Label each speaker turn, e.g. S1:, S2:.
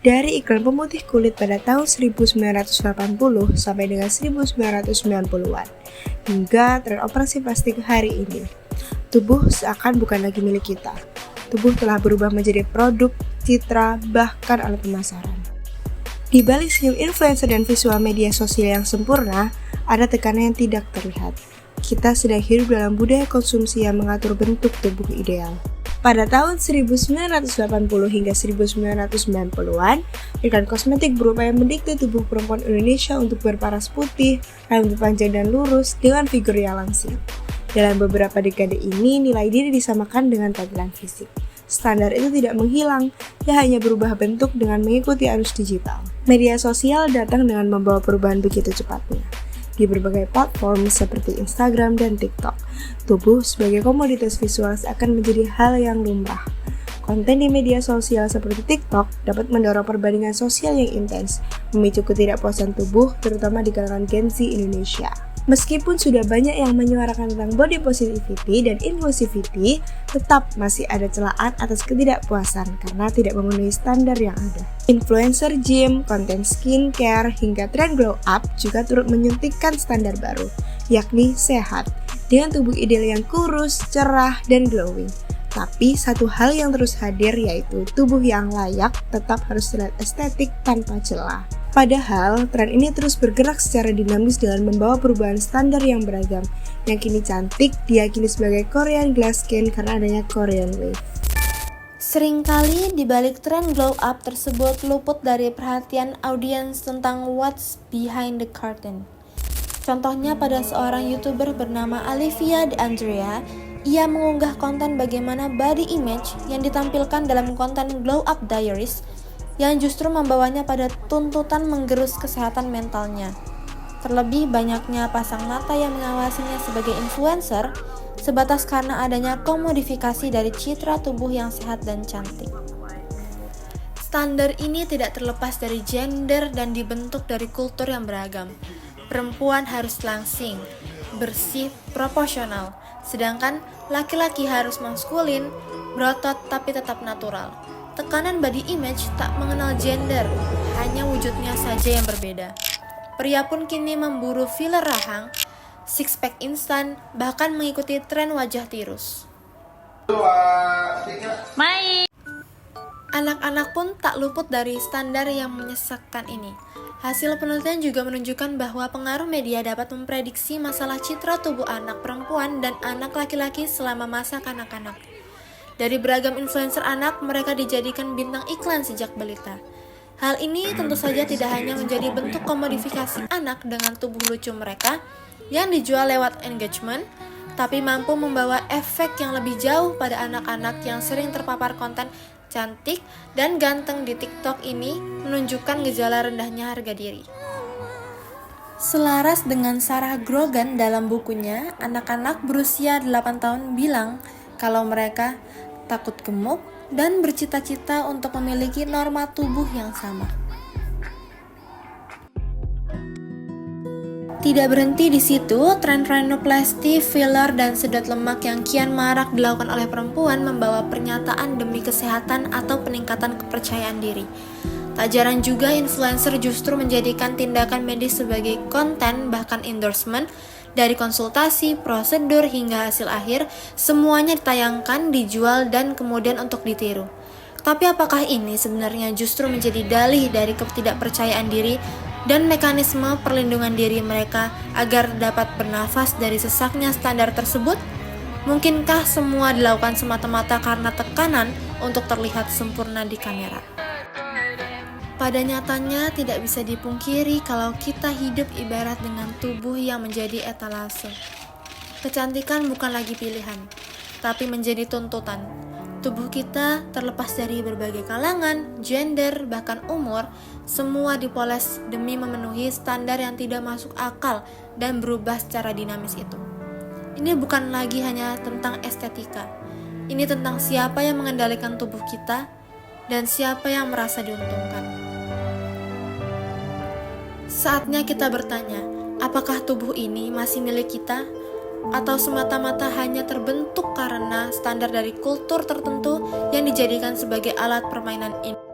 S1: Dari iklan pemutih kulit pada tahun 1980 sampai dengan 1990-an, hingga tren operasi plastik hari ini. Tubuh seakan bukan lagi milik kita. Tubuh telah berubah menjadi produk, citra, bahkan alat pemasaran. Di balik senyum influencer dan visual media sosial yang sempurna, ada tekanan yang tidak terlihat. Kita sedang hidup dalam budaya konsumsi yang mengatur bentuk tubuh ideal. Pada tahun 1980 hingga 1990-an, iklan kosmetik berupaya mendikte tubuh perempuan Indonesia untuk berparas putih, rambut panjang dan lurus dengan figur yang langsing. Dalam beberapa dekade ini, nilai diri disamakan dengan tampilan fisik. Standar itu tidak menghilang, ia hanya berubah bentuk dengan mengikuti arus digital. Media sosial datang dengan membawa perubahan begitu cepatnya. Di berbagai platform seperti Instagram dan TikTok, tubuh sebagai komoditas visual akan menjadi hal yang lumrah. Konten di media sosial seperti TikTok dapat mendorong perbandingan sosial yang intens, memicu ketidakpuasan tubuh, terutama di kalangan Gen Z Indonesia. Meskipun sudah banyak yang menyuarakan tentang body positivity dan inclusivity, tetap masih ada celaan atas ketidakpuasan karena tidak memenuhi standar yang ada. Influencer gym, konten skincare, hingga tren glow up juga turut menyuntikkan standar baru, yakni sehat, dengan tubuh ideal yang kurus, cerah, dan glowing. Tapi satu hal yang terus hadir yaitu tubuh yang layak tetap harus terlihat estetik tanpa celah. Padahal, tren ini terus bergerak secara dinamis dengan membawa perubahan standar yang beragam. Yang kini cantik diyakini sebagai Korean glass skin karena adanya Korean wave.
S2: Seringkali di balik tren glow up tersebut luput dari perhatian audiens tentang what's behind the curtain. Contohnya pada seorang YouTuber bernama Olivia D'Andrea, ia mengunggah konten bagaimana body image yang ditampilkan dalam konten Glow Up Diaries yang justru membawanya pada tuntutan menggerus kesehatan mentalnya. Terlebih banyaknya pasang mata yang mengawasinya sebagai influencer sebatas karena adanya komodifikasi dari citra tubuh yang sehat dan cantik. Standar ini tidak terlepas dari gender dan dibentuk dari kultur yang beragam. Perempuan harus langsing, bersih, proporsional, sedangkan laki-laki harus maskulin, berotot tapi tetap natural. Tekanan body image tak mengenal gender, hanya wujudnya saja yang berbeda. Pria pun kini memburu filler rahang, six pack instan, bahkan mengikuti tren wajah tirus. Anak-anak pun tak luput dari standar yang menyesakkan ini. Hasil penelitian juga menunjukkan bahwa pengaruh media dapat memprediksi masalah citra tubuh anak perempuan dan anak laki-laki selama masa kanak-kanak. Dari beragam influencer anak, mereka dijadikan bintang iklan sejak balita. Hal ini tentu saja tidak hanya menjadi bentuk komodifikasi anak dengan tubuh lucu mereka yang dijual lewat engagement, tapi mampu membawa efek yang lebih jauh pada anak-anak yang sering terpapar konten cantik dan ganteng di TikTok ini menunjukkan gejala rendahnya harga diri. Selaras dengan Sarah Grogan dalam bukunya, anak-anak berusia 8 tahun bilang kalau mereka takut gemuk dan bercita-cita untuk memiliki norma tubuh yang sama. Tidak berhenti di situ, tren rhinoplasty, filler, dan sedot lemak yang kian marak dilakukan oleh perempuan membawa pernyataan demi kesehatan atau peningkatan kepercayaan diri. Tak jarang juga influencer justru menjadikan tindakan medis sebagai konten, bahkan endorsement. Dari konsultasi, prosedur, hingga hasil akhir, semuanya ditayangkan, dijual, dan kemudian untuk ditiru. Tapi apakah ini sebenarnya justru menjadi dalih dari ketidakpercayaan diri dan mekanisme perlindungan diri mereka agar dapat bernafas dari sesaknya standar tersebut? Mungkinkah semua dilakukan semata-mata karena tekanan untuk terlihat sempurna di kamera? Pada nyatanya tidak bisa dipungkiri kalau kita hidup ibarat dengan tubuh yang menjadi etalase. Kecantikan bukan lagi pilihan, tapi menjadi tuntutan. Tubuh kita terlepas dari berbagai kalangan, gender, bahkan umur, semua dipoles demi memenuhi standar yang tidak masuk akal dan berubah secara dinamis itu. Ini bukan lagi hanya tentang estetika. Ini tentang siapa yang mengendalikan tubuh kita dan siapa yang merasa diuntungkan. Saatnya kita bertanya, apakah tubuh ini masih milik kita? Atau semata-mata hanya terbentuk karena standar dari kultur tertentu yang dijadikan sebagai alat permainan ini?